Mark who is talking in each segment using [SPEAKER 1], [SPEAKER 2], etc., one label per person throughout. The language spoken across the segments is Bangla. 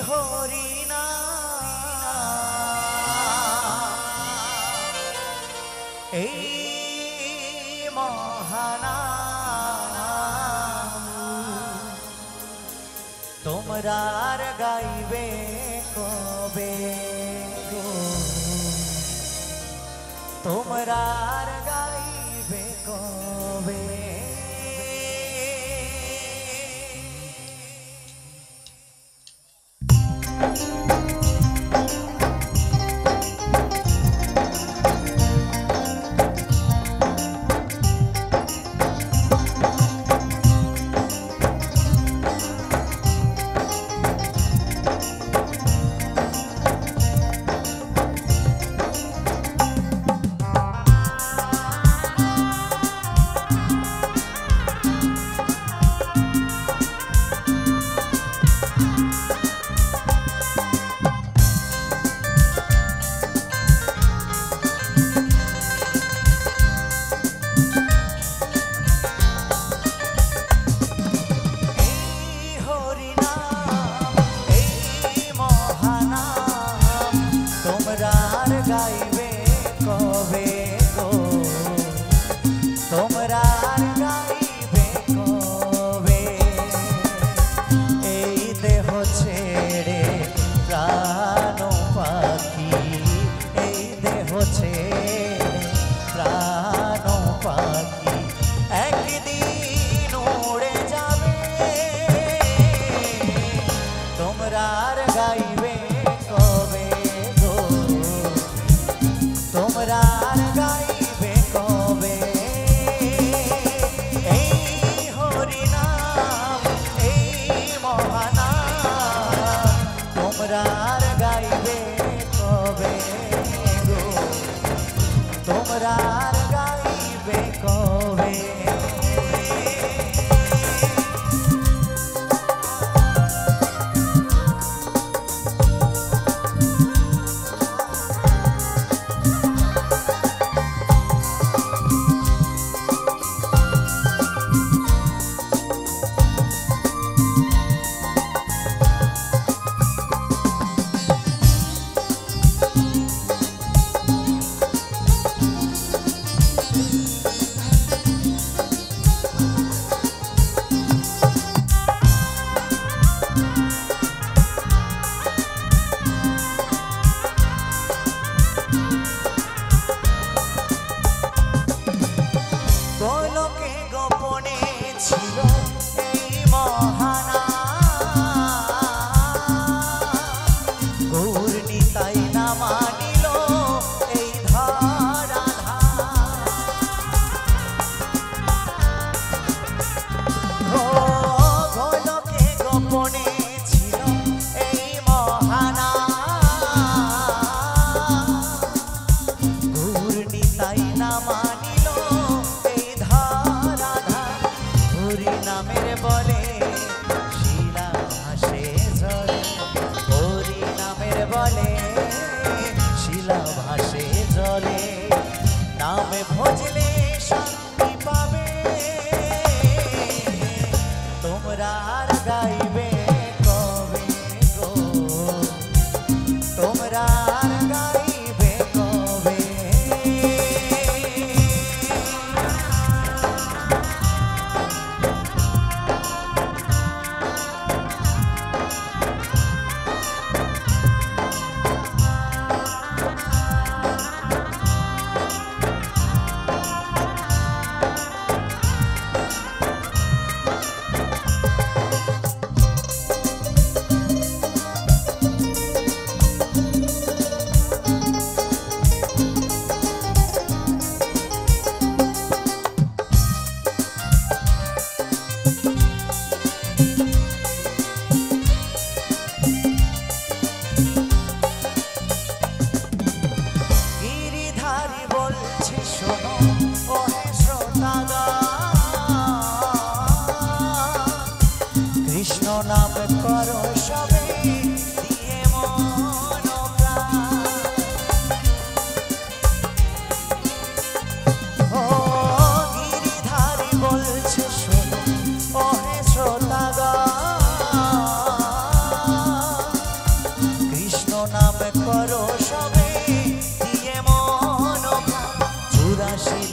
[SPEAKER 1] হরিনা এই মহানাম তোমরার গাইবে কবে গো তোমরার গাইবে কবে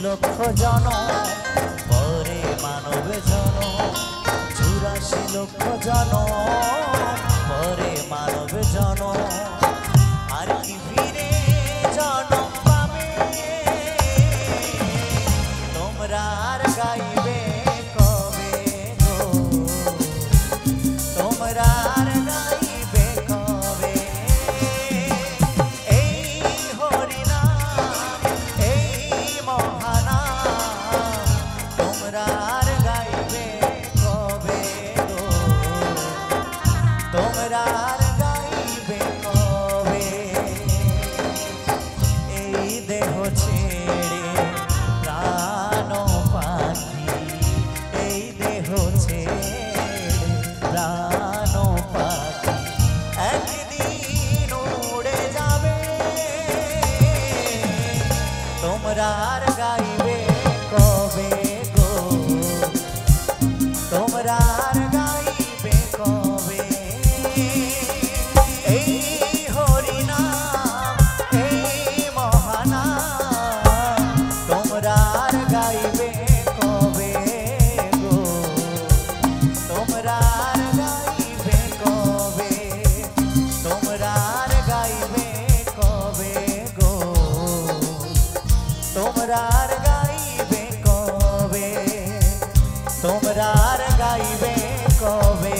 [SPEAKER 1] লক্ষ জনম পরে মানব জনম 84 লক্ষ জনম পরে মানব জনম আর কি ফিরে জনম পাবে তোমরা আর গাইবে কবে গো তোমরা আর গাইবে কবে এই হরিনাম এই মহানাম তোমরা আর গাইবে কবে গো তোমরা আর গাইবে কবে এই দেহ ছেড়ে প্রাণ পাখি এই দেহ ছেড়ে প্রাণ পাখি একদিন উড়ে যাবে তোমরা আর গাইবে কবে গো তোমরা আর গাইবে কবে এই হরিনাম এই মহানাম তোমরা আর গাইবে কবে গো তোমরা আর গাইবে কবে তোমরা আর গাইবে কবে গো তোমরা আর গাইবে কবে তোমরা আর গাইবে কবে